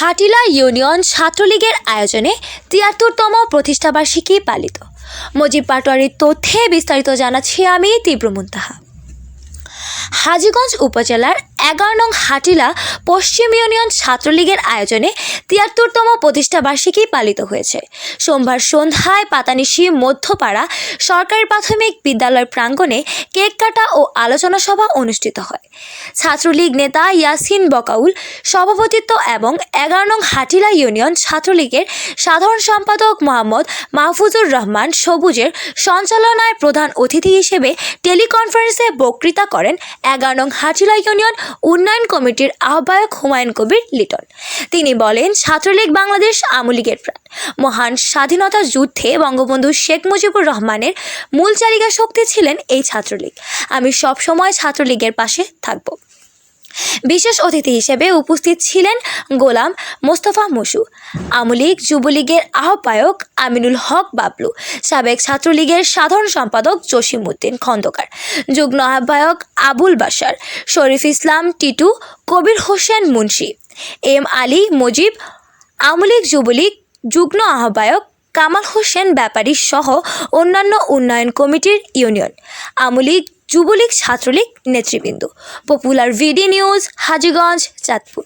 Hatila union ছাত্রলীগের আয়োজনে ৭৩তম প্রতিষ্ঠাবার্ষিকী পালিত। মজিব পাটোয়ারির তথ্যে বিস্তারিত জানাচ্ছি আমি তীব্র মুনতাহা। হাজীগঞ্জ উপজেলার ১১ নং হাটিলা পশ্চিম ইউনিয়ন ছাত্রলীগের আয়োজনে ৭৩তম প্রতিষ্ঠাবার্ষিকী পালিত হয়েছে। সোমবার সন্ধ্যায় পাতানিশি মধ্যপাড়া সরকারি প্রাথমিক বিদ্যালয় প্রাঙ্গণে কেক কাটা ও আলোচনা সভা অনুষ্ঠিত হয়। ছাত্রলীগ নেতা ইয়াসিন বকাউল সভাপতিত্ব এবং ১১ নং হাটিলা ইউনিয়ন ছাত্রলীগের সাধারণ সম্পাদক মোহাম্মদ মাহফুজুর রহমান সবুজের সঞ্চালনায় প্রধান অতিথি হিসেবে টেলিকনফারেন্সে বক্তৃতা করেন ১১ নং হাটিলা ইউনিয়ন উন্নয়ন কমিটির আহ্বায়ক হুমায়ুন কবির লিটন। তিনি বলেন, ছাত্রলীগ বাংলাদেশ আওয়ামী লীগের প্রাণ। মহান স্বাধীনতা যুদ্ধে বঙ্গবন্ধু শেখ মুজিবুর রহমানের মূল চালিকা শক্তি ছিলেন এই ছাত্রলীগ। আমি সবসময় ছাত্রলীগের পাশে থাকব। বিশেষ অতিথি হিসেবে উপস্থিত ছিলেন গোলাম মোস্তফা মুসু, আওয়ামী লীগ যুবলীগের আহ্বায়ক আমিনুল হক বাবলু, সাবেক ছাত্রলীগের সাধারণ সম্পাদক জসিম উদ্দিন খন্দকার, যুগ্ম আহ্বায়ক আবুল বাশার, শরীফ ইসলাম টিটু, কবির হোসেন মুন্সি, এম আলী মজিব, আওয়ামী লীগ যুবলীগ যুগ্ম আহ্বায়ক কামাল হোসেন ব্যাপারী সহ অন্যান্য উন্নয়ন কমিটির ইউনিয়ন, আওয়ামী লীগ যুবলীগ ছাত্রলীগ নেতৃবৃন্দ। পপুলার ভিডি নিউজ, হাজীগঞ্জ, চাঁদপুর।